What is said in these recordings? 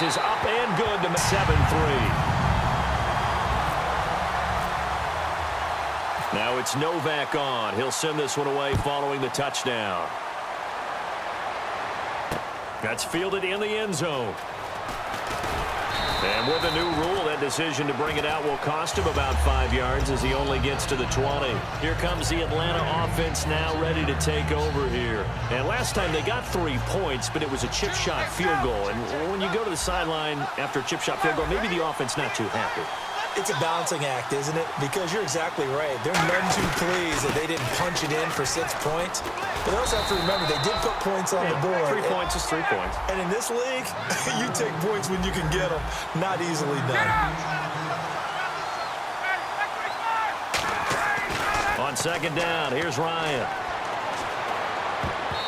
Is up and good to 7-3. Now it's Novak on. He'll send this one away following the touchdown. That's fielded in the end zone. And with a new rule, that decision to bring it out will cost him about 5 yards as he only gets to the 20. Here comes the Atlanta offense now ready to take over here. And last time they got 3 points, but it was a chip shot field goal. And when you go to the sideline after a chip shot field goal, maybe the offense not too happy. It's a balancing act, isn't it? Because you're exactly right. They're none too pleased that they didn't punch it in for 6 points. But they also have to remember they did put points on the board. 3 points is 3 points. And in this league, you take points when you can get them. Not easily done. On second down, here's Ryan.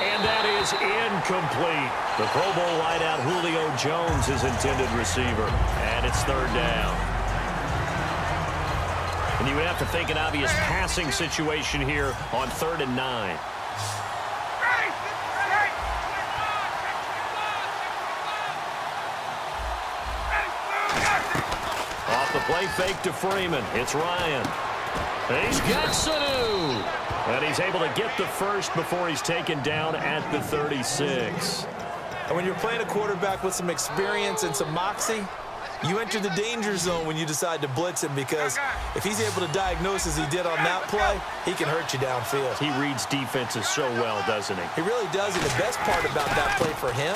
And that is incomplete. The Pro Bowl wideout Julio Jones is intended receiver. And it's third down. And you would have to think an obvious passing situation here on 3rd and 9. Off the play fake to Freeman. It's Ryan. He's got Sanu. And he's able to get the first before he's taken down at the 36. And when you're playing a quarterback with some experience and some moxie, you enter the danger zone when you decide to blitz him, because if he's able to diagnose as he did on that play, he can hurt you downfield. He reads defenses so well, doesn't he? He really does, and the best part about that play for him,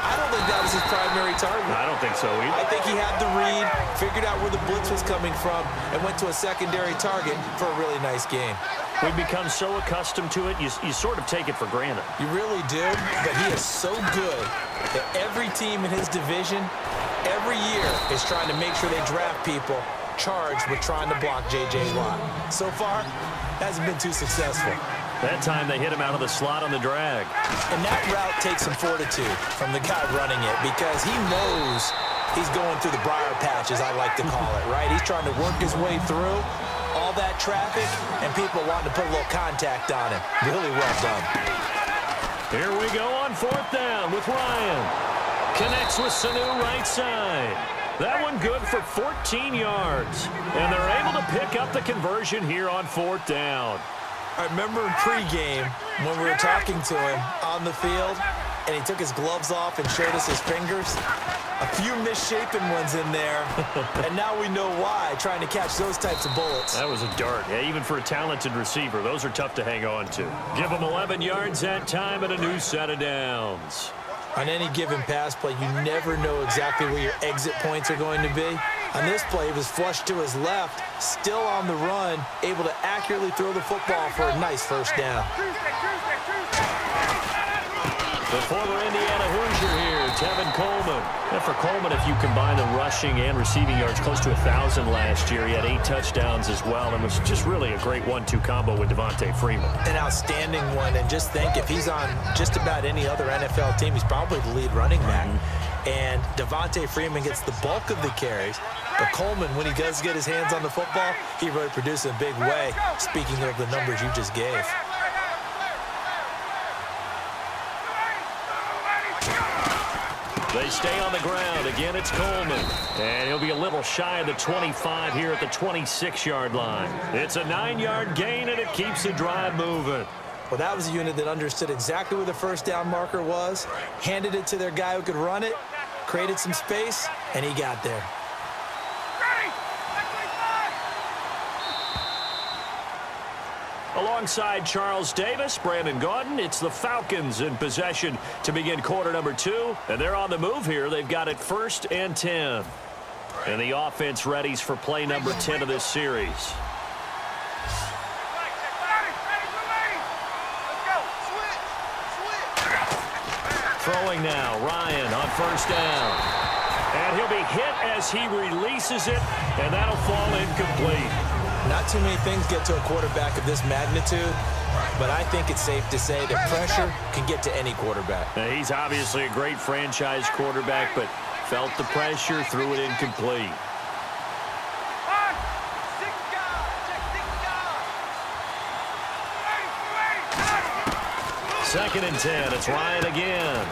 I don't think that was his primary target. I don't think so either. I think he had the read, figured out where the blitz was coming from, and went to a secondary target for a really nice game. We've become so accustomed to it, you sort of take it for granted. You really do, but he is so good that every team in his division every year is trying to make sure they draft people charged with trying to block J.J. Watt. So far, hasn't been too successful. That time they hit him out of the slot on the drag. And that route takes some fortitude from the guy running it, because he knows he's going through the briar patch, as I like to call it, right? He's trying to work his way through all that traffic, and people wanting to put a little contact on him. Really well done. Here we go on 4th down with Ryan. Connects with Sanu right side. That one good for 14 yards. And they're able to pick up the conversion here on 4th down. I remember in pregame when we were talking to him on the field, and he took his gloves off and showed us his fingers. A few misshapen ones in there, and now we know why, trying to catch those types of bullets. That was a dart. Yeah, even for a talented receiver, those are tough to hang on to. Give him 11 yards that time and a new set of downs. On any given pass play, you never know exactly where your exit points are going to be. On this play, he was flushed to his left, still on the run, able to accurately throw the football for a nice first down. The former Indiana Hoosier here, Tevin Coleman. And for Coleman, if you combine the rushing and receiving yards, close to 1,000 last year. He had 8 touchdowns as well, and was just really a great 1-2 combo with Devontae Freeman. An outstanding one, and just think, if he's on just about any other NFL team, he's probably the lead running back. And Devontae Freeman gets the bulk of the carries, but Coleman, when he does get his hands on the football, he really produces in a big way, speaking of the numbers you just gave. They stay on the ground. Again, it's Coleman. And he'll be a little shy of the 25 here at the 26-yard line. It's a 9-yard gain, and it keeps the drive moving. Well, that was a unit that understood exactly where the first down marker was, handed it to their guy who could run it, created some space, and he got there. Alongside Charles Davis, Brandon Gaudin, it's the Falcons in possession to begin quarter number 2. And they're on the move here. They've got it 1st and 10. And the offense readies for play number 10 of this series. Throwing now, Ryan on 1st down. And he'll be hit as he releases it, and that'll fall incomplete. Not too many things get to a quarterback of this magnitude, but I think it's safe to say that pressure can get to any quarterback. Now, he's obviously a great franchise quarterback, but felt the pressure, threw it incomplete. Second and 10. It's Ryan again.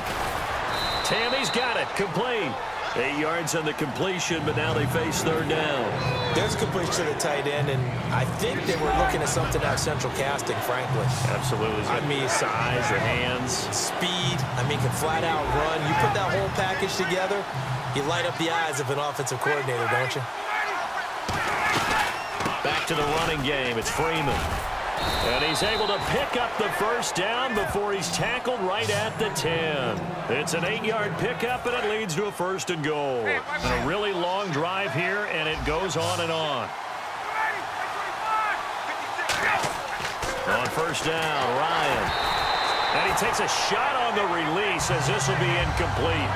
Tammy's got it. Complete. 8 yards on the completion, but now they face third down. There's completion to the tight end, and I think they were looking at something out of central casting, frankly. Absolutely. I mean, size, the hands. Speed. I mean, can flat out run. You put that whole package together, you light up the eyes of an offensive coordinator, don't you? Back to the running game. It's Freeman. And he's able to pick up the first down before he's tackled right at the 10. It's an 8-yard pickup, and it leads to a first and goal. And a really long drive here, and it goes on and on. On first down, Ryan. And he takes a shot on the release as this will be incomplete.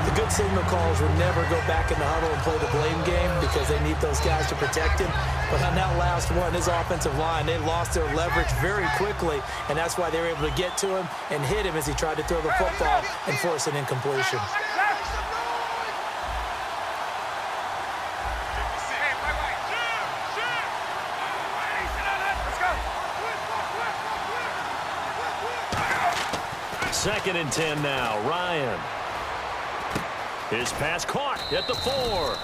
The good signal calls would never go back in the huddle and play the blame game because they need those guys to protect him. But on that last one, his offensive line, they lost their leverage very quickly, and that's why they were able to get to him and hit him as he tried to throw the football and force an incompletion. Second and 10 now. Ryan. His pass caught at the 4.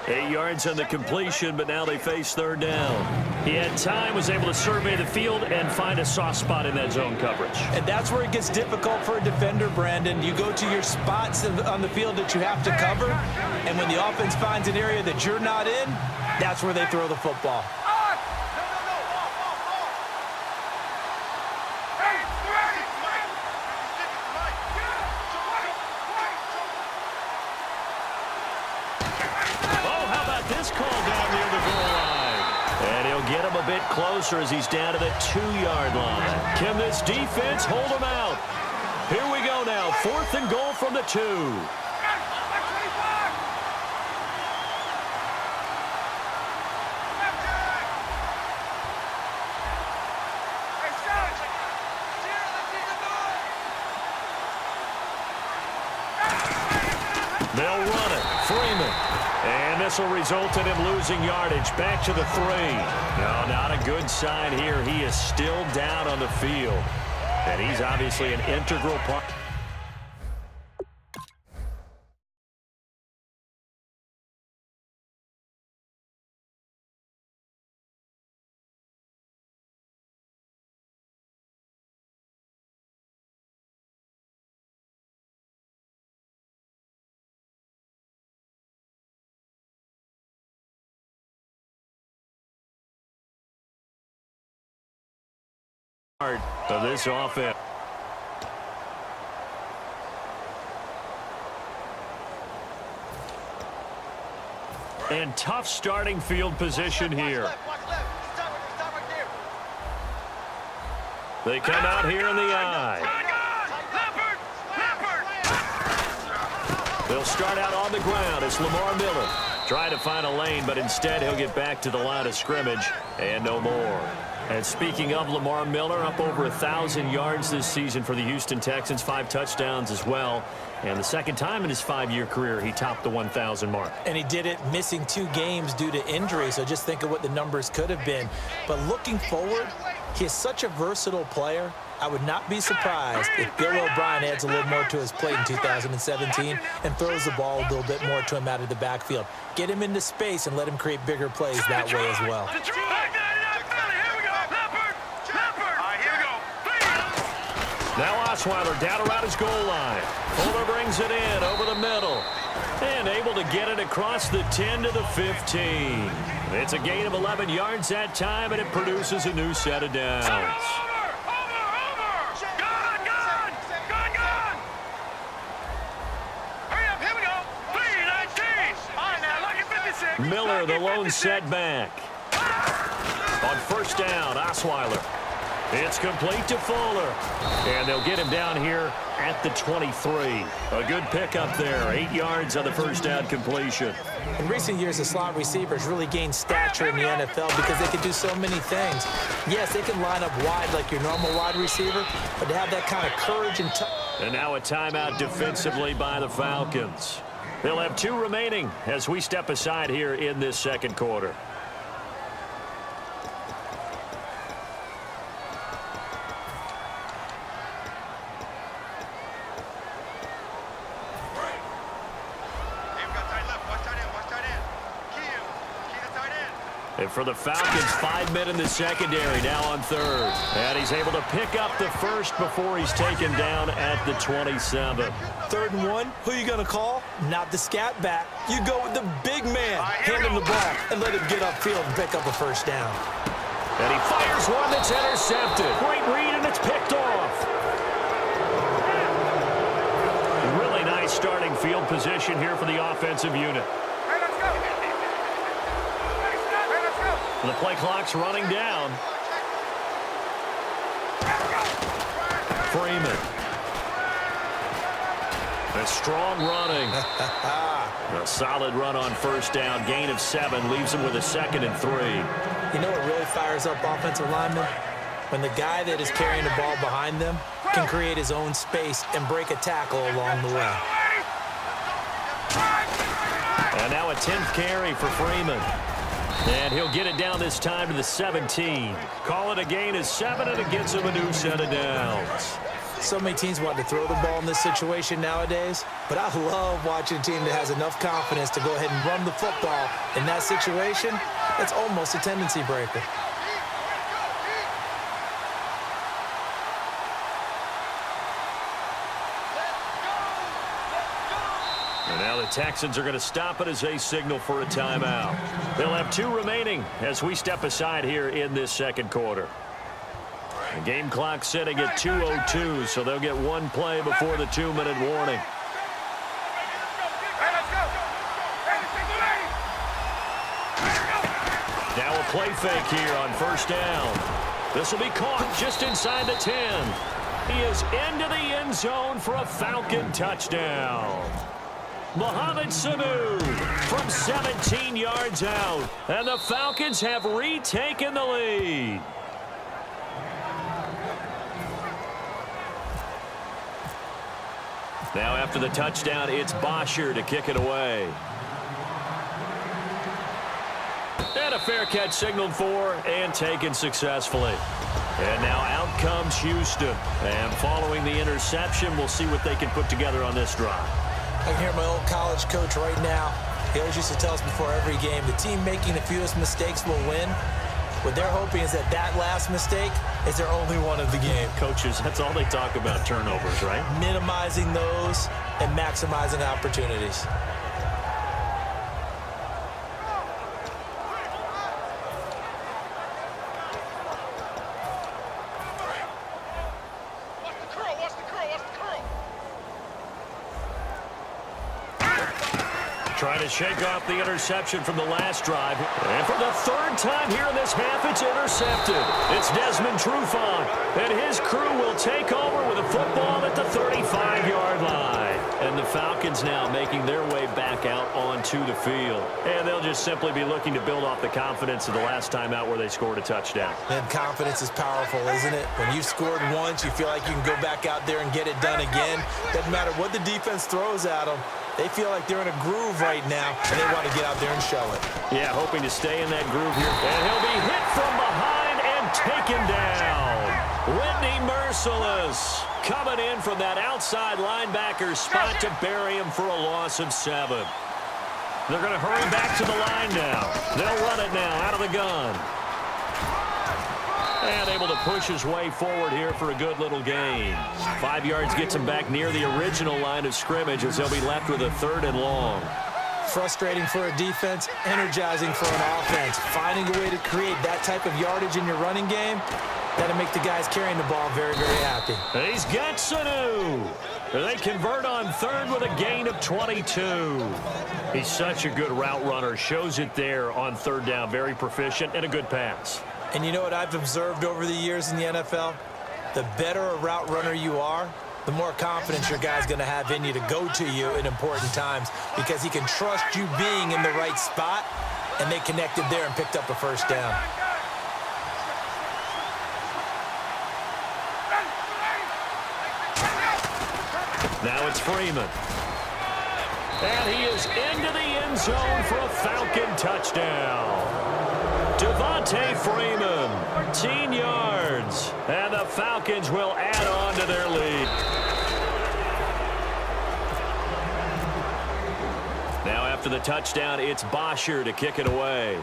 8 yards on the completion, but now they face third down. He had time, was able to survey the field and find a soft spot in that zone coverage. And that's where it gets difficult for a defender, Brandon. You go to your spots on the field that you have to cover, and when the offense finds an area that you're not in, that's where they throw the football. Get him a bit closer as he's down to the 2-yard line. Can this defense hold him out? Here we go now. 4th and goal from the 2. They'll run it. Freeman. And this will result in him losing yardage. Back to the 3. No, not a good sign here. He is still down on the field. And he's obviously an integral part. Of this offense. And tough starting field position here. They come out here in the eye. They'll start out on the ground. It's Lamar Miller trying to find a lane, but instead he'll get back to the line of scrimmage and no more. And speaking of Lamar Miller, up over 1,000 yards this season for the Houston Texans, 5 touchdowns as well. And the second time in his 5-year career, he topped the 1,000 mark. And he did it missing 2 games due to injury, so just think of what the numbers could have been. But looking forward, he is such a versatile player. I would not be surprised if Bill O'Brien adds a little more to his plate in 2017 and throws the ball a little bit more to him out of the backfield. Get him into space and let him create bigger plays that way as well. Now Osweiler down around his goal line. Fuller brings it in over the middle. And able to get it across the 10 to the 15. It's a gain of 11 yards that time, and it produces a new set of downs. Miller, the lone setback. On first down, Osweiler. It's complete to Fuller. And they'll get him down here at the 23. A good pickup there. 8 yards on the first down completion. In recent years, the slot receivers really gained stature in the NFL because they can do so many things. Yes, they can line up wide like your normal wide receiver, but to have that kind of courage and And now a timeout defensively by the Falcons. They'll have 2 remaining as we step aside here in this second quarter. And for the Falcons, 5 men in the secondary, now on third. And he's able to pick up the first before he's taken down at the 27. 3rd and 1, who are you going to call? Not the scat back. You go with the big man. Hand him the ball and let him get upfield and pick up a first down. And he fires one that's intercepted. Great read, and it's picked off. Really nice starting field position here for the offensive unit. The play clock's running down. Freeman. A strong running. A solid run on first down. Gain of 7 leaves him with a 2nd and 3. You know what really fires up offensive linemen? When the guy that is carrying the ball behind them can create his own space and break a tackle along the way. And now a 10th carry for Freeman. And he'll get it down this time to the 17. Call it a gain of 7, and it gets him a new set of downs. So many teams want to throw the ball in this situation nowadays, but I love watching a team that has enough confidence to go ahead and run the football in that situation. That's almost a tendency breaker. And now the Texans are going to stop it as they signal for a timeout. They'll have 2 remaining as we step aside here in this second quarter. The game clock sitting at 2:02, so they'll get 1 play before the 2-minute warning. Now a play fake here on first down. This will be caught just inside the 10. He is into the end zone for a Falcon touchdown. Mohamed Sanu from 17 yards out. And the Falcons have retaken the lead. Now after the touchdown, it's Bosher to kick it away. And a fair catch signaled for and taken successfully. And now out comes Houston. And following the interception, we'll see what they can put together on this drive. I can hear my old college coach right now. He always used to tell us before every game, the team making the fewest mistakes will win. What they're hoping is that that last mistake is their only one of the game. Coaches, that's all they talk about, turnovers, right? Minimizing those and maximizing opportunities. Trying to shake off the interception from the last drive. And for the 3rd time here in this half, it's intercepted. It's Desmond Trufant, and his crew will take over with a football at the 35-yard line. And the Falcons now making their way back out onto the field. And they'll just simply be looking to build off the confidence of the last time out where they scored a touchdown. And confidence is powerful, isn't it? When you've scored once, you feel like you can go back out there and get it done again. Doesn't matter what the defense throws at them. They feel like they're in a groove right now, and they want to get out there and show it. Yeah, hoping to stay in that groove here. And he'll be hit from behind and taken down. Whitney Merciless coming in from that outside linebacker spot to bury him for a loss of 7. They're going to hurry back to the line now. They'll run it now out of the gun. And able to push his way forward here for a good little gain. 5 yards gets him back near the original line of scrimmage as they'll be left with a 3rd and long. Frustrating for a defense, energizing for an offense. Finding a way to create that type of yardage in your running game, that'll make the guys carrying the ball very, very happy. He's got Sanu. They convert on 3rd with a gain of 22. He's such a good route runner. Shows it there on 3rd down. Very proficient and a good pass. And you know what I've observed over the years in the NFL? The better a route runner you are, the more confidence your guy's going to have in you to go to you in important times because he can trust you being in the right spot, and they connected there and picked up a first down. Now it's Freeman. And he is into the end zone for a Falcon touchdown. Devontae Freeman, 10 yards, and the Falcons will add on to their lead. Now after the touchdown, it's Bosher to kick it away.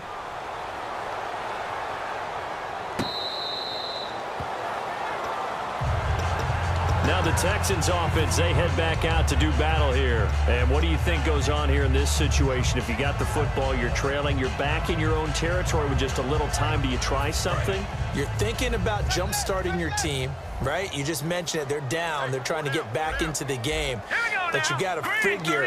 Now the Texans offense, they head back out to do battle here. And what do you think goes on here in this situation? If you got the football, you're trailing, you're back in your own territory with just a little time. Do you try something? You're thinking about jump-starting your team, right? You just mentioned it. They're down. They're trying to get back into the game. But you got to figure,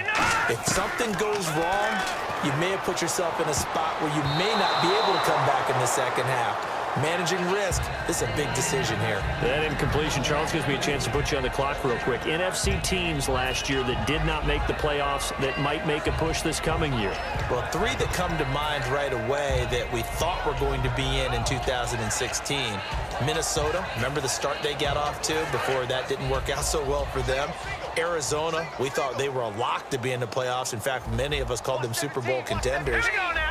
if something goes wrong, you may have put yourself in a spot where you may not be able to come back in the second half. Managing risk, this is a big decision here. That incompletion, Charles, gives me a chance to put you on the clock real quick. NFC teams last year that did not make the playoffs that might make a push this coming year. Well, three that come to mind right away that we thought were going to be in 2016. Minnesota, remember the start they got off to before that didn't work out so well for them. Arizona, we thought they were a lock to be in the playoffs. In fact, many of us called them Super Bowl contenders.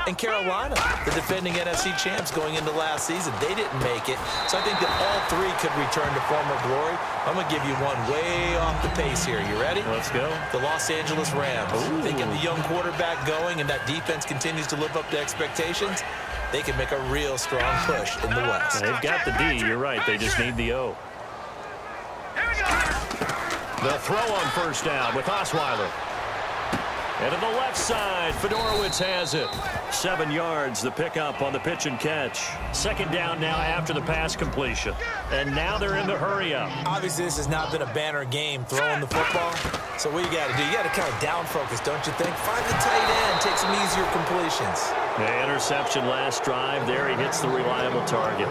And Carolina, the defending NFC champs going into last season, they didn't make it. So I think that all three could return to former glory. I'm going to give you one way off the pace here. You ready? Let's go. The Los Angeles Rams. They get the young quarterback going, and that defense continues to live up to expectations. They can make a real strong push in the West. They've got the D. You're right. They just need the O. The throw on first down with Osweiler. And to the left side, Fedorowicz has it. 7 yards, the pickup on the pitch and catch. Second down now after the pass completion. And now they're in the hurry up. Obviously, this has not been a banner game throwing the football. So what you got to do, you got to kind of down focus, don't you think? Find the tight end, take some easier completions. The interception last drive. There he hits the reliable target.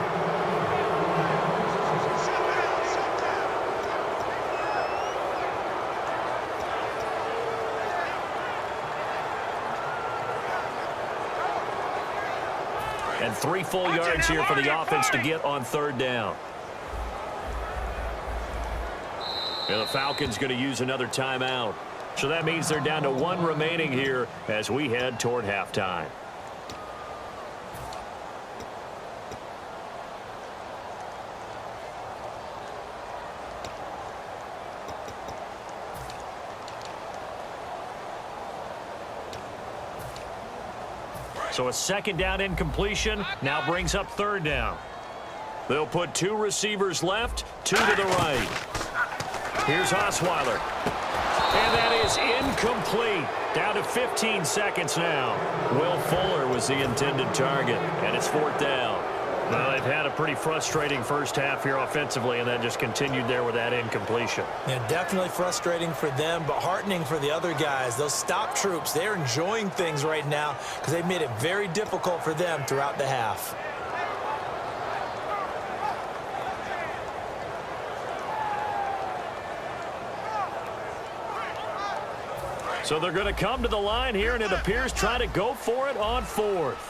And 3 full yards here for the offense to get on third down. And the Falcons going to use another timeout. So that means they're down to 1 remaining here as we head toward halftime. So a second down incompletion now brings up third down. They'll put 2 receivers left, 2 to the right. Here's Osweiler. And that is incomplete. Down to 15 seconds now. Will Fuller was the intended target, and it's 4th down. Well, they've had a pretty frustrating first half here offensively, and that just continued there with that incompletion. Yeah, definitely frustrating for them, but heartening for the other guys. Those stop troops, they're enjoying things right now because they've made it very difficult for them throughout the half. So they're going to come to the line here, and it appears trying to go for it on 4th.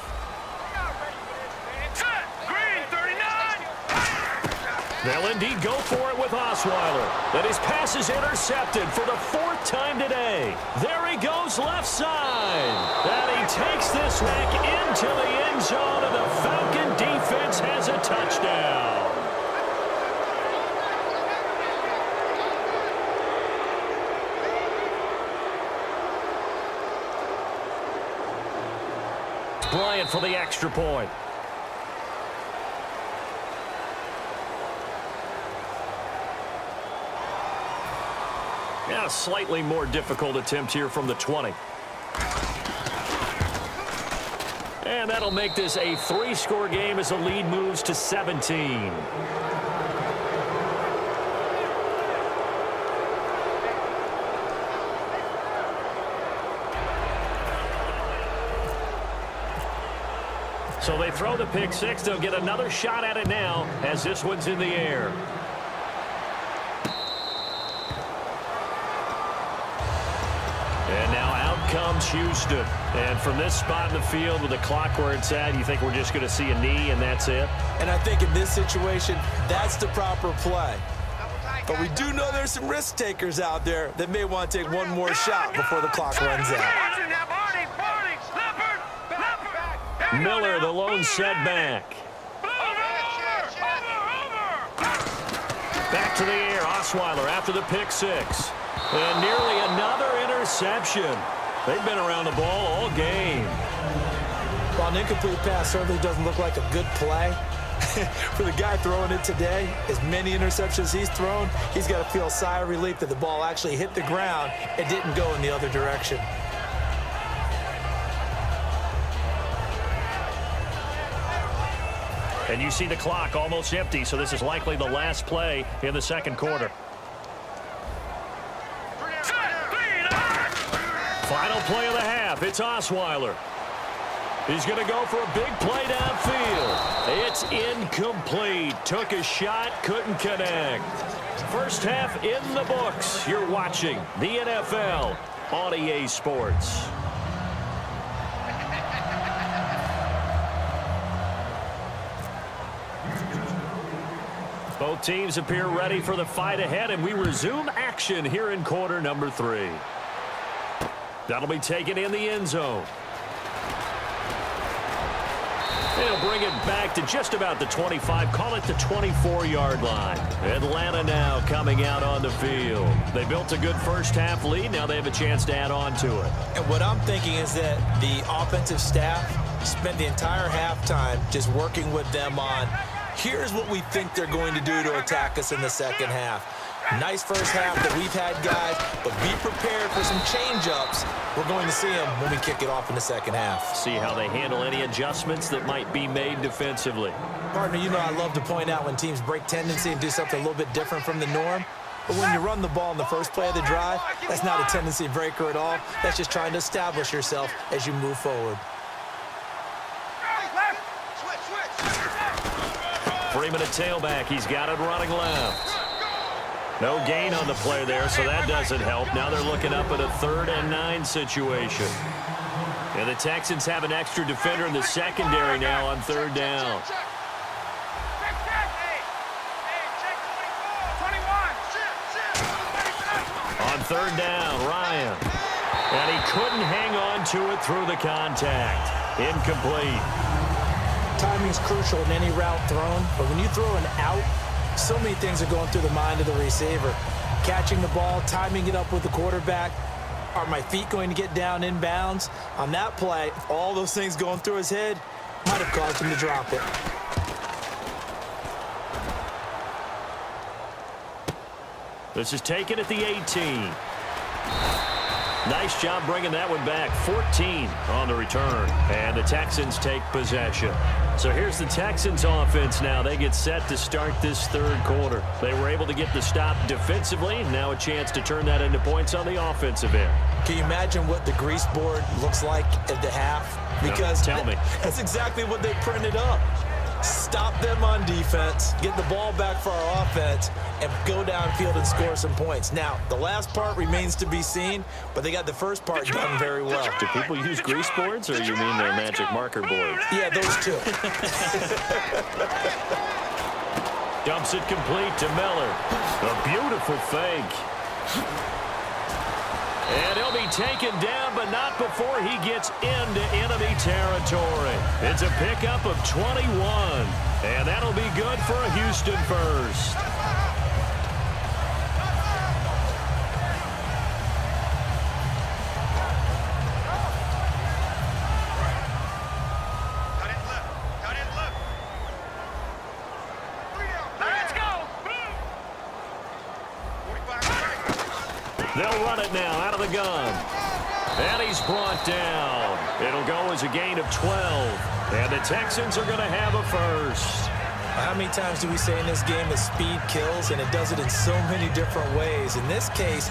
They'll indeed go for it with Osweiler. That his pass is intercepted for the 4th time today. There he goes left side. And he takes this back into the end zone, and the Falcon defense has a touchdown. Bryant for the extra point. Yeah, a slightly more difficult attempt here from the 20. And that'll make this a 3-score game as the lead moves to 17. So they throw the pick 6. They'll get another shot at it now as this one's in the air. And now out comes Houston. And from this spot in the field with the clock where it's at, you think we're just going to see a knee and that's it? And I think in this situation, that's the proper play. But we do know there's some risk takers out there that may want to take one more shot before the clock runs out. Miller, the lone setback. Back to the air, Osweiler after the pick 6. And nearly another interception. They've been around the ball all game. While an incomplete pass certainly doesn't look like a good play, For the guy throwing it today, as many interceptions he's thrown, he's got to feel a sigh of relief that the ball actually hit the ground and didn't go in the other direction. And you see the clock almost empty, so this is likely the last play in the second quarter. Final play of the half. It's Osweiler. He's going to go for a big play downfield. It's incomplete. Took a shot, couldn't connect. First half in the books. You're watching the NFL on EA Sports. Both teams appear ready for the fight ahead, and we resume action here in quarter number 3. That'll be taken in the end zone. They'll bring it back to just about the 25, call it the 24-yard line. Atlanta now coming out on the field. They built a good first half lead. Now they have a chance to add on to it. And what I'm thinking is that the offensive staff spent the entire halftime just working with them on, here's what we think they're going to do to attack us in the second half. Nice first half that we've had, guys, but be prepared for some change-ups. We're going to see them when we kick it off in the second half. See how they handle any adjustments that might be made defensively. Partner, you know I love to point out when teams break tendency and do something a little bit different from the norm. But when you run the ball in the first play of the drive, that's not a tendency breaker at all. That's just trying to establish yourself as you move forward. Freeman at tailback. He's got it running left. No gain on the play there, so that doesn't help. Now they're looking up at a 3rd and 9 situation. And the Texans have an extra defender in the secondary now on 3rd down. On 3rd down, Ryan. And he couldn't hang on to it through the contact. Incomplete. Timing is crucial in any route thrown, but when you throw an out, so many things are going through the mind of the receiver. Catching the ball, timing it up with the quarterback. Are my feet going to get down in bounds? On that play, all those things going through his head might have caused him to drop it. This is taken at the 18. Nice job bringing that one back. 14 on the return. And the Texans take possession. So here's the Texans offense now. They get set to start this third quarter. They were able to get the stop defensively. Now a chance to turn that into points on the offensive end. Can you imagine what the grease board looks like at the half? Because no, tell me. That's exactly what they printed up. Stop them on defense, get the ball back for our offense, and go downfield and score some points. Now, the last part remains to be seen, but they got the first part done very well. Do people use grease boards, or you mean their magic marker boards? Yeah, those two. Dumps it complete to Miller. A beautiful fake. And he'll be taken down, but not before he gets into enemy territory. It's a pickup of 21, and that'll be good for a Houston first. They'll run it now out of the gun. And he's brought down. It'll go as a gain of 12. And the Texans are going to have a first. How many times do we say in this game that speed kills, and it does it in so many different ways? In this case,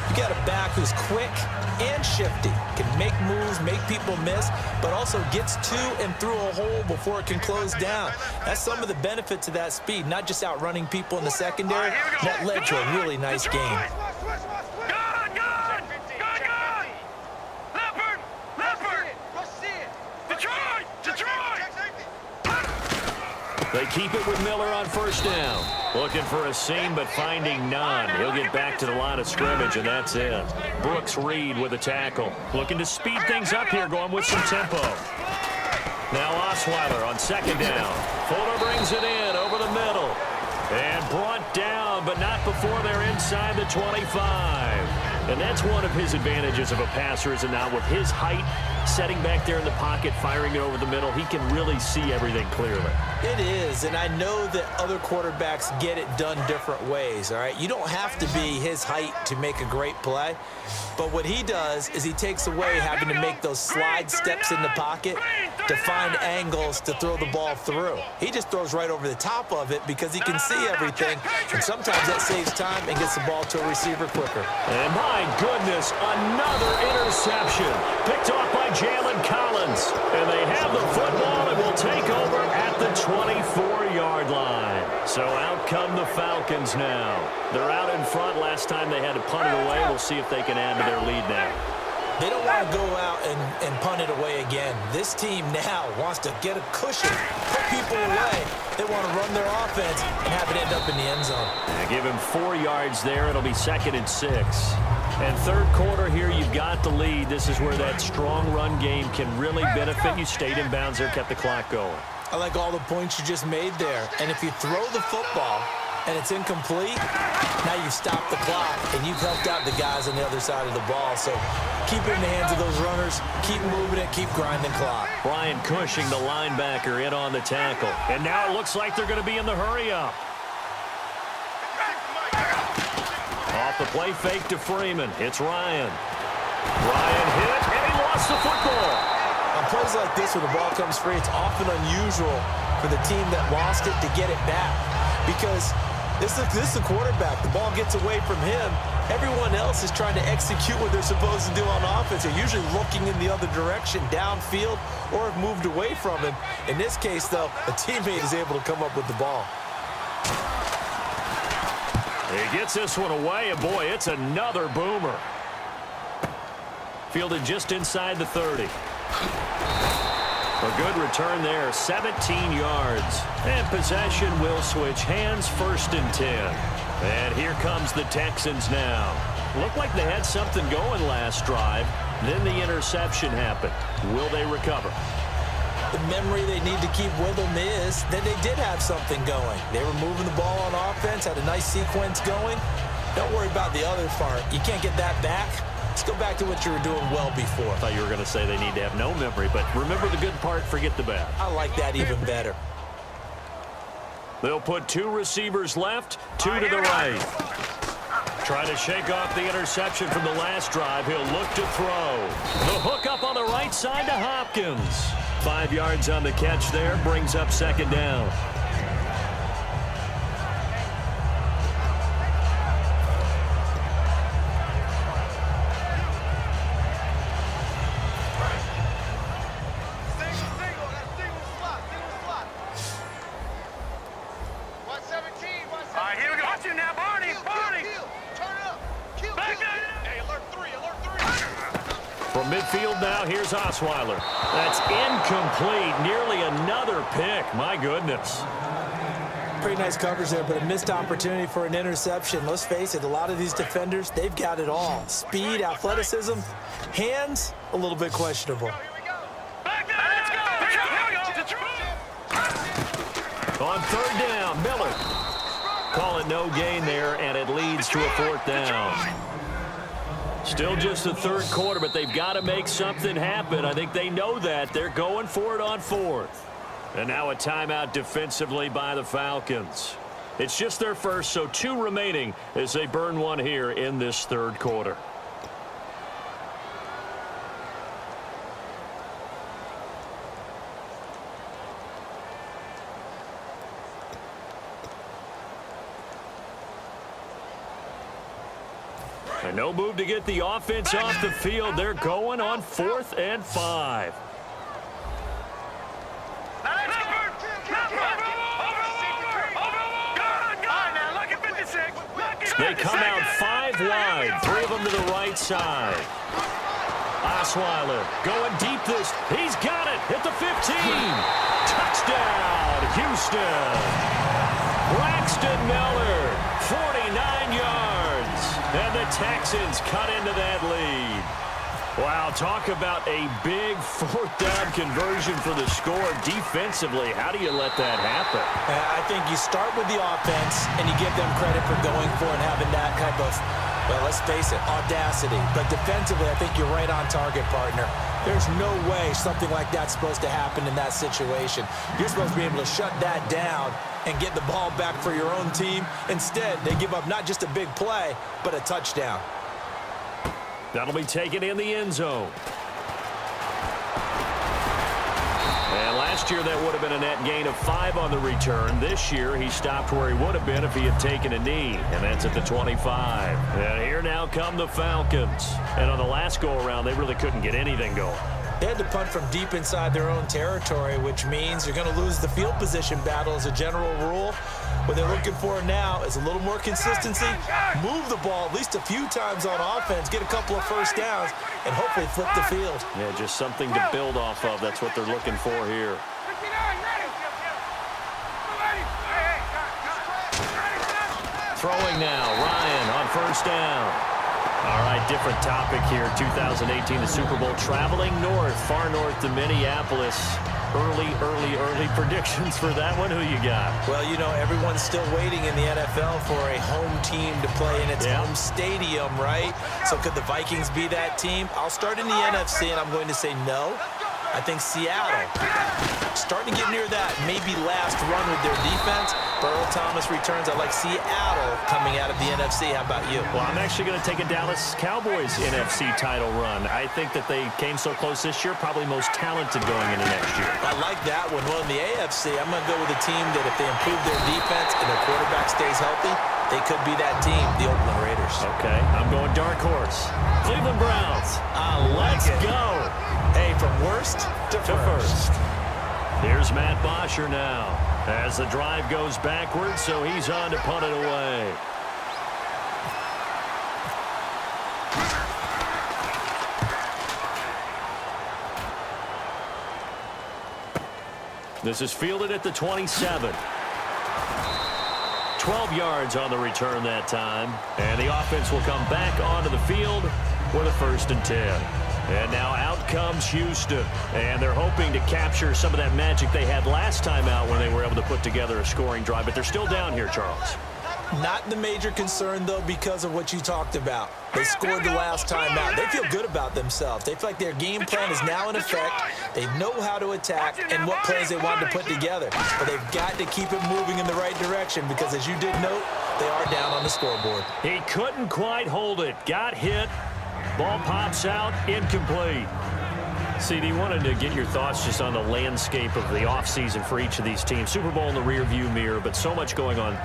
you got a back who's quick and shifty, can make moves, make people miss, but also gets to and through a hole before it can close down. That's some of the benefit to that speed, not just outrunning people in the secondary. That led to a really nice game. They keep it with Miller on first down. Looking for a seam, but finding none. He'll get back to the line of scrimmage, and that's it. Brooks Reed with a tackle. Looking to speed things up here, going with some tempo. Now Osweiler on second down. Fuller brings it in over the middle. And brought down, but not before they're inside the 25. And that's one of his advantages of a passer, is it not? With his height, setting back there in the pocket, firing it over the middle, he can really see everything clearly. It is, and I know that other quarterbacks get it done different ways, all right? You don't have to be his height to make a great play, but what he does is he takes away having to make those slide steps in the pocket to find angles to throw the ball through. He just throws right over the top of it because he can see everything, and sometimes that saves time and gets the ball to a receiver quicker. And my goodness, another interception. Picked off by Jalen Collins. And they have the football and will take over at the 24-yard line. So out come the Falcons now. They're out in front. Last time they had to punt it away. We'll see if they can add to their lead now. They don't want to go out and punt it away again. This team now wants to get a cushion, put people away. They want to run their offense and have it end up in the end zone. Give him 4 yards there. It'll be 2nd and 6. And third quarter here, you've got the lead. This is where that strong run game can really benefit you. Stayed in bounds there, kept the clock going. I like all the points you just made there. And if you throw the football and it's incomplete, now you've stopped the clock and you've helped out the guys on the other side of the ball. So keep it in the hands of those runners, keep moving it, keep grinding clock. Brian Cushing, the linebacker, in on the tackle. And now it looks like they're going to be in the hurry-up. Off the play fake to Freeman. It's Ryan. Ryan hit, and he lost the football. On plays like this where the ball comes free, it's often unusual for the team that lost it to get it back. Because this is the quarterback. The ball gets away from him. Everyone else is trying to execute what they're supposed to do on offense. They're usually looking in the other direction, downfield, or have moved away from him. In this case, though, a teammate is able to come up with the ball. He gets this one away, and boy, it's another boomer. Fielded just inside the 30. A good return there, 17 yards. And possession will switch hands, 1st and 10. And here comes the Texans now. Looked like they had something going last drive. Then the interception happened. Will they recover? The memory they need to keep with them is that they did have something going. They were moving the ball on offense, had a nice sequence going. Don't worry about the other part. You can't get that back. Let's go back to what you were doing well before. I thought you were going to say they need to have no memory, but remember the good part, forget the bad. I like that even better. They'll put 2 receivers left, 2 to the right. Trying to shake off the interception from the last drive. He'll look to throw. The hook up on the right side to Hopkins. 5 yards on the catch there, brings up 2nd down. From midfield now, here's Osweiler. That's incomplete. Nearly another pick. My goodness. Pretty nice coverage there, but a missed opportunity for an interception. Let's face it, a lot of these defenders, they've got it all. Speed, athleticism, hands, a little bit questionable. On 3rd down, Miller. Call it no gain there, and it leads to a 4th down. Still just the 3rd quarter, but they've got to make something happen. I think they know that. They're going for it on 4th. And now a timeout defensively by the Falcons. It's just their first, so 2 remaining as they burn one here in this 3rd quarter. And no move to get the offense off the field. They're going on 4th and 5. They come out 5 wide, 3 of them to the right side. Osweiler going deep this. He's got it at the 15. Touchdown, Houston. Braxton Miller, 49 yards. And the Texans cut into that lead. Wow, talk about a big 4th down conversion for the score. Defensively, how do you let that happen? I think you start with the offense and you give them credit for going for it and having that type of Well, let's face it, audacity. But defensively, I think you're right on target, partner. There's no way something like that's supposed to happen in that situation. You're supposed to be able to shut that down and get the ball back for your own team. Instead, they give up not just a big play, but a touchdown. That'll be taken in the end zone. And last year, that would have been a net gain of 5 on the return. This year, he stopped where he would have been if he had taken a knee, and that's at the 25. And here now come the Falcons. And on the last go-around, they really couldn't get anything going. They had to punt from deep inside their own territory, which means you're going to lose the field position battle as a general rule. What they're looking for now is a little more consistency, move the ball at least a few times on offense, get a couple of first downs, and hopefully flip the field. Yeah, just something to build off of. That's what they're looking for here. Throwing now, Ryan on first down. All right, different topic here. 2018, the Super Bowl, traveling north, far north to Minneapolis. Early predictions for that one. Who you got? Well, you know, everyone's still waiting in the NFL for a home team to play in its home stadium, right? So could the Vikings be that team? I'll start in the NFC, and I'm going to say no. I think Seattle, starting to get near that maybe last run with their defense. Earl Thomas returns. I like Seattle coming out of the NFC. How about you? Well, I'm actually going to take a Dallas Cowboys NFC title run. I think that they came so close this year, probably most talented going into next year. I like that one. Well, in the AFC, I'm going to go with a team that if they improve their defense and their quarterback stays healthy, they could be that team, the Oakland Raiders. Okay, I'm going dark horse. Cleveland Browns. Let's go. Hey, from worst to first. Here's Matt Bosher now as the drive goes backwards, so he's on to punt it away. This is fielded at the 27. 12 yards on the return that time, and the offense will come back onto the field with a 1st and 10. And now out comes Houston, and they're hoping to capture some of that magic they had last time out when they were able to put together a scoring drive, but they're still down here, Charles. Not the major concern, though, because of what you talked about. They scored the last time out. They feel good about themselves. They feel like their game plan is now in effect. They know how to attack and what plays they wanted to put together. But they've got to keep it moving in the right direction because, as you did note, they are down on the scoreboard. He couldn't quite hold it. Got hit. Ball pops out, incomplete. CD, wanted to get your thoughts just on the landscape of the offseason for each of these teams. Super Bowl in the rearview mirror, but so much going on.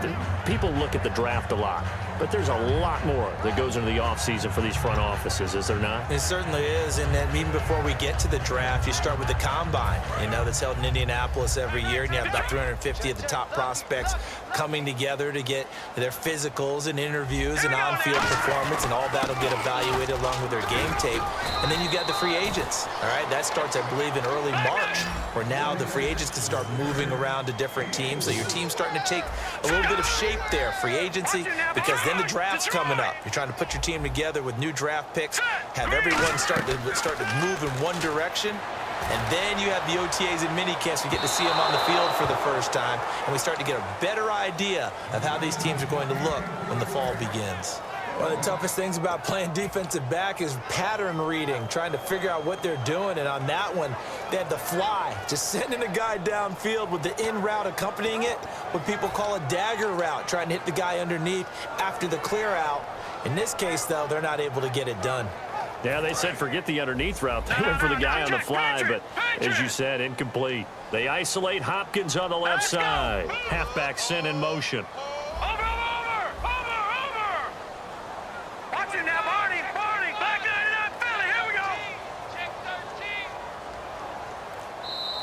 People look at the draft a lot, but there's a lot more that goes into the offseason for these front offices, is there not? It certainly is, and then even before we get to the draft, you start with the Combine, you know, that's held in Indianapolis every year, and you have about 350 of the top prospects coming together to get their physicals and interviews and on-field performance, and all that will get evaluated along with their game tape. And then you've got the free agents, all right? That starts, I believe, in early March, where now the free agents can start moving around to different teams. So your team's starting to take a little bit of shape there, free agency, because then the draft's coming up. You're trying to put your team together with new draft picks, have everyone start to move in one direction. And then you have the OTAs and minicamps. We get to see them on the field for the first time, and we start to get a better idea of how these teams are going to look when the fall begins. One of the toughest things about playing defensive back is pattern reading, trying to figure out what they're doing. And on that one, they had the fly, just sending a guy downfield with the in route accompanying it, what people call a dagger route, trying to hit the guy underneath after the clear out. In this case, though, they're not able to get it done. Yeah, they said forget the underneath route. They went for the guy on the fly, but as you said, incomplete. They isolate Hopkins on the left side. Halfback sent in motion.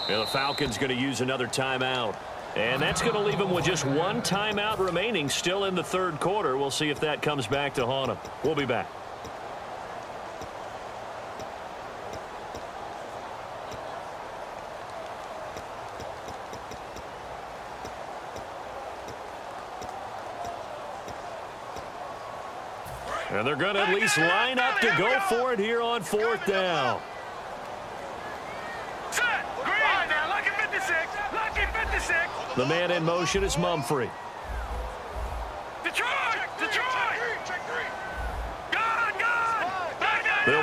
Yeah, the Falcons going to use another timeout. And that's going to leave them with just one timeout remaining still in the third quarter. We'll see if that comes back to haunt them. We'll be back. And they're going to at least line up to go for it here on 4th down. The man in motion is Mumphrey.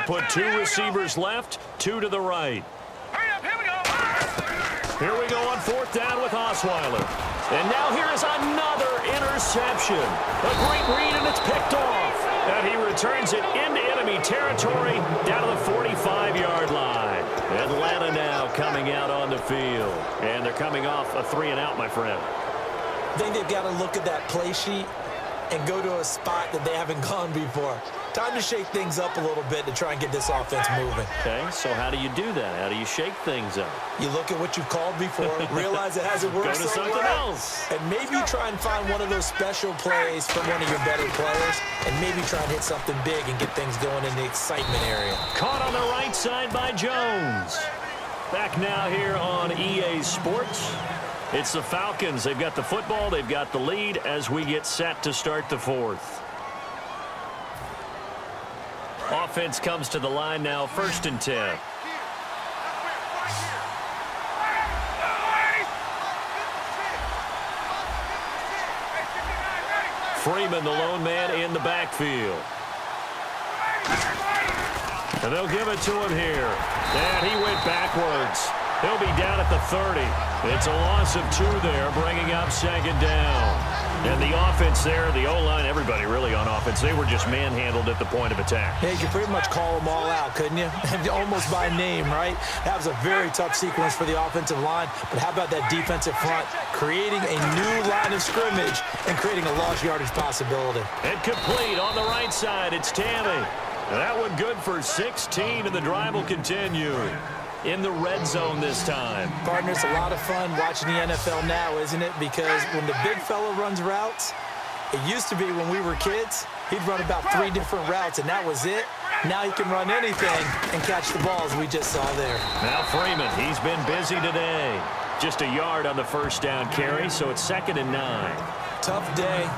put 2 receivers left, 2 to the right. Here we go on 4th down with Osweiler. And now here is another interception. A great read, and it's picked off. And he returns it into enemy territory down to the 45-yard line. Atlanta now coming out on the field. And they're coming off a 3-and-out, my friend. I think they've got to look at that play sheet and go to a spot that they haven't gone before. Time to shake things up a little bit to try and get this offense moving. Okay, so how do you do that? How do you shake things up? You look at what you've called before, realize it hasn't worked Go to so something well, else. and maybe try and find one of those special plays from one of your better players, and maybe try and hit something big and get things going in the excitement area. Caught on the right side by Jones. Back now here on EA Sports. It's the Falcons. They've got the football. They've got the lead as we get set to start the 4th. Offense comes to the line now, 1st and 10. Freeman, the lone man in the backfield. And they'll give it to him here. And he went backwards. He'll be down at the 30. It's a loss of 2 there, bringing up 2nd down. And the offense there, the O-line, everybody really on offense, they were just manhandled at the point of attack. Yeah, you could pretty much call them all out, couldn't you? Almost by name, right? That was a very tough sequence for the offensive line. But how about that defensive front? Creating a new line of scrimmage and creating a lost yardage possibility. And complete on the right side. It's Tammy. And that one good for 16, and the drive will continue. In the red zone this time. Partner, it's a lot of fun watching the NFL now, isn't it? Because when the big fella runs routes, it used to be when we were kids, he'd run about 3 different routes, and that was it. Now he can run anything and catch the balls we just saw there. Now Freeman, he's been busy today. Just a yard on the 1st down carry, so it's 2nd and 9. Tough day,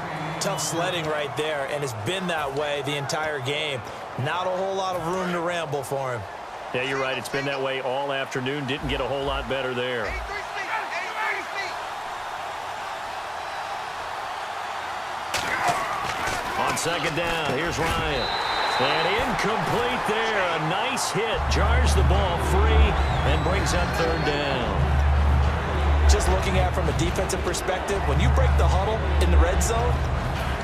tough sledding right there, and it's been that way the entire game. Not a whole lot of room to ramble for him. Yeah, you're right. It's been that way all afternoon. Didn't get a whole lot better there. On 2nd down, here's Ryan. And incomplete there. A nice hit. Jars the ball free and brings up 3rd down. Just looking at it from a defensive perspective, when you break the huddle in the red zone,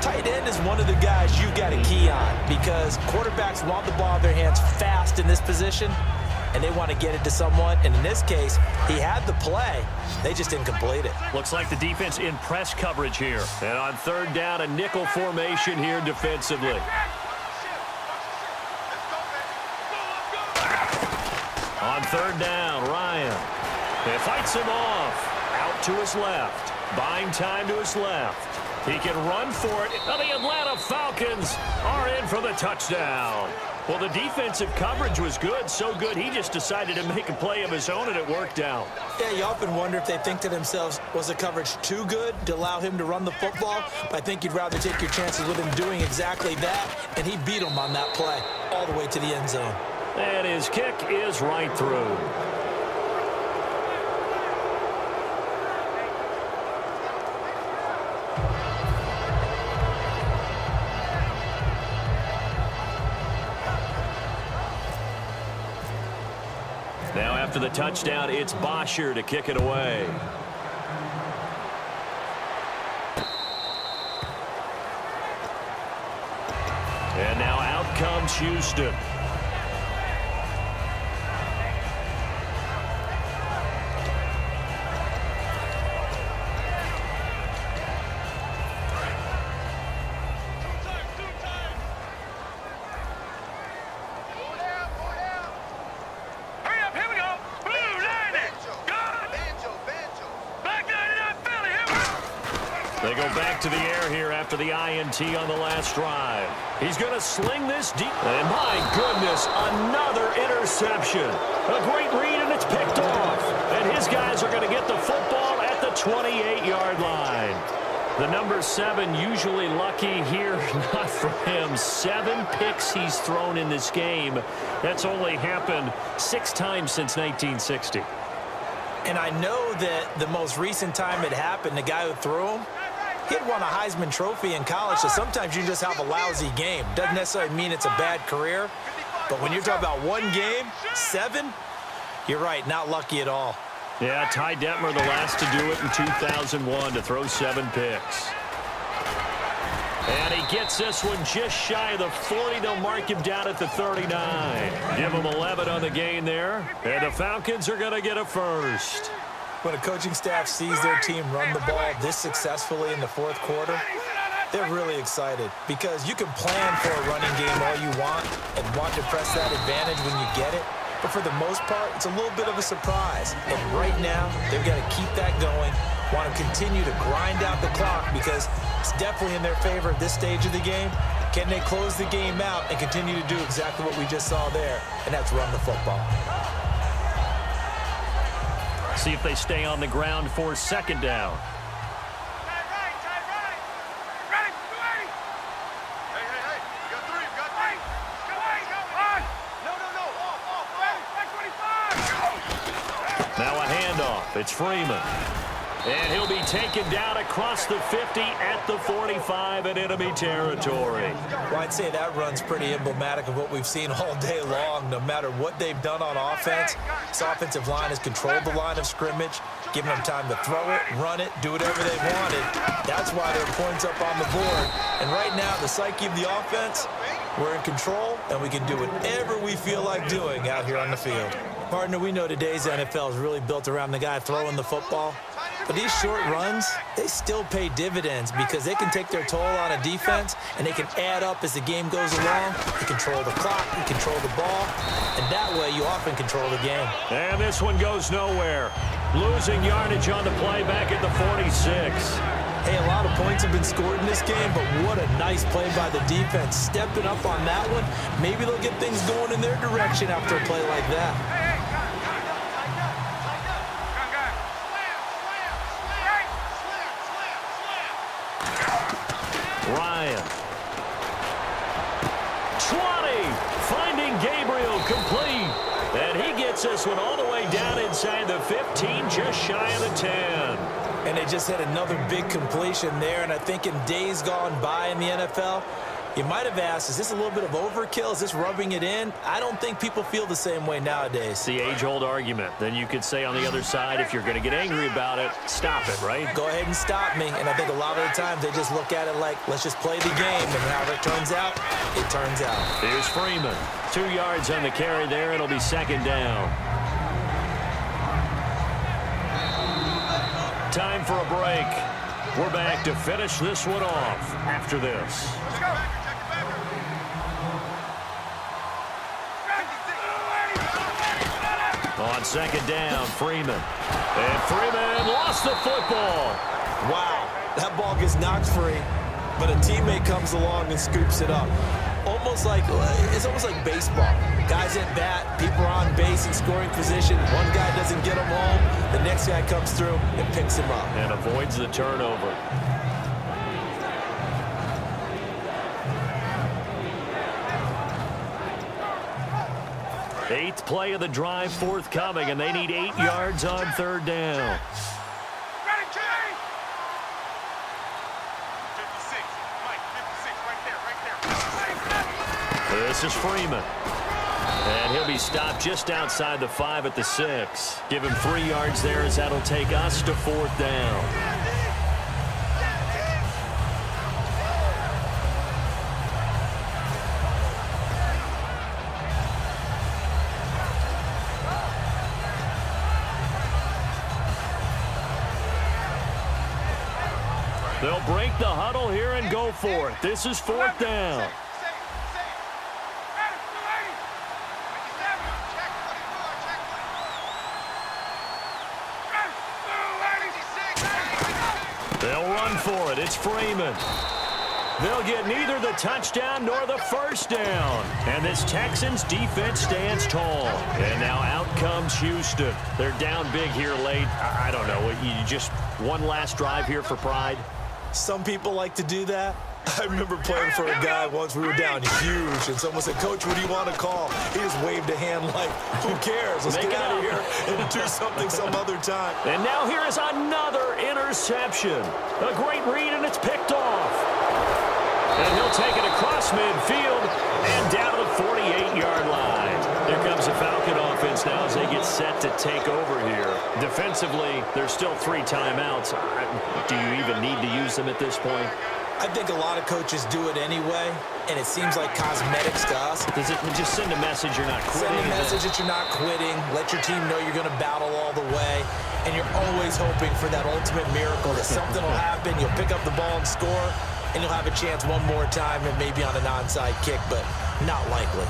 tight end is one of the guys you got to key on because quarterbacks want the ball in their hands fast in this position, and they want to get it to someone. And in this case, he had the play. They just didn't complete it. Looks like the defense in press coverage here. And on 3rd down, a nickel formation here defensively. On 3rd down, Ryan. He fights him off. Out to his left. Buying time to his left. He can run for it. Now the Atlanta Falcons are in for the touchdown. Well, the defensive coverage was good, so good he just decided to make a play of his own, and it worked out. Yeah, you often wonder if they think to themselves, was the coverage too good to allow him to run the football? But I think you'd rather take your chances with him doing exactly that, and he beat him on that play all the way to the end zone. And his kick is right through. Now after the touchdown, it's Bosher to kick it away. And now out comes Houston. They go back to the air here after the INT on the last drive. He's going to sling this deep. And my goodness, another interception. A great read, and it's picked off. And his guys are going to get the football at the 28-yard line. The number 7 usually lucky here. Not for him. 7 picks he's thrown in this game. That's only happened 6 times since 1960. And I know that the most recent time it happened, the guy who threw him, he'd won a Heisman Trophy in college, so sometimes you just have a lousy game. Doesn't necessarily mean it's a bad career. But when you're talking about one game, 7, you're right, not lucky at all. Yeah, Ty Detmer, the last to do it in 2001, to throw 7 picks. And he gets this one just shy of the 40. They'll mark him down at the 39. Give him 11 on the gain there. And the Falcons are going to get a first. When a coaching staff sees their team run the ball this successfully in the fourth quarter, they're really excited because you can plan for a running game all you want and want to press that advantage when you get it. But for the most part, it's a little bit of a surprise. And right now, they've got to keep that going, want to continue to grind out the clock because it's definitely in their favor at this stage of the game. Can they close the game out and continue to do exactly what we just saw there, and that's run the football. See if they stay on the ground for second down. Now a handoff. It's Freeman. And he'll be taken down across the 50 at the 45 in enemy territory. Well, I'd say that run's pretty emblematic of what we've seen all day long. No matter what they've done on offense, this offensive line has controlled the line of scrimmage, given them time to throw it, run it, do whatever they wanted. That's why there are points up on the board. And right now, the psyche of the offense, we're in control, and we can do whatever we feel like doing out here on the field. Partner, we know today's NFL is really built around the guy throwing the football. But these short runs, they still pay dividends because they can take their toll on a defense and they can add up as the game goes along. You control the clock, you control the ball, and that way you often control the game. And this one goes nowhere. Losing yardage on the play back at the 46. Hey, a lot of points have been scored in this game, but what a nice play by the defense. Stepping up on that one, maybe they'll get things going in their direction after a play like that. Ryan. 20. Finding Gabriel complete. And he gets this one all the way down inside the 15, just shy of the 10. And they just had another big completion there. And I think in days gone by in the NFL, you might have asked, is this a little bit of overkill? Is this rubbing it in? I don't think people feel the same way nowadays. It's the age-old argument. Then you could say on the other side, if you're going to get angry about it, stop it, right? Go ahead and stop me. And I think a lot of the times they just look at it like, let's just play the game. And however it turns out, it turns out. Here's Freeman. 2 yards on the carry there. It'll be second down. Time for a break. We're back to finish this one off after this. Let's go. On second down, Freeman. And Freeman lost the football. Wow, that ball gets knocked free, but a teammate comes along and scoops it up. It's almost like baseball. Guys at bat, people are on base in scoring position. One guy doesn't get him home. The next guy comes through and picks him up. And avoids the turnover. Eighth play of the drive forthcoming, and they need 8 yards on third down. Ready, Jay! 56. Mike, 56, right there. This is Freeman. And he'll be stopped just outside the 5 at the 6. Give him 3 yards there as that'll take us to fourth down. They'll break the huddle here and go for it. This is fourth down. They'll run for it. It's Freeman. They'll get neither the touchdown nor the first down. And this Texans defense stands tall. And now out comes Houston. They're down big here late. I don't know. You just one last drive here for pride? Some people like to do that. I remember playing for a guy once. We were down huge, and someone said, "Coach, what do you want to call?" He just waved a hand like, who cares? Let's get out of here and do something some other time. And now here is another interception. A great read, and it's picked off. And he'll take it across midfield and down to the 48-yard line. Here comes the Falcon offense now as they get set to take over here. Defensively, there's still 3 timeouts. Do you even need to use them at this point? I think a lot of coaches do it anyway, and it seems like cosmetics to us. Does it just send a message you're not quitting? Send a message that you're not quitting. Let your team know you're going to battle all the way, and you're always hoping for that ultimate miracle that something will happen, you'll pick up the ball and score, and you'll have a chance one more time and maybe on an onside kick, but not likely.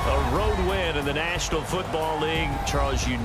A road win in the National Football League. Charles, you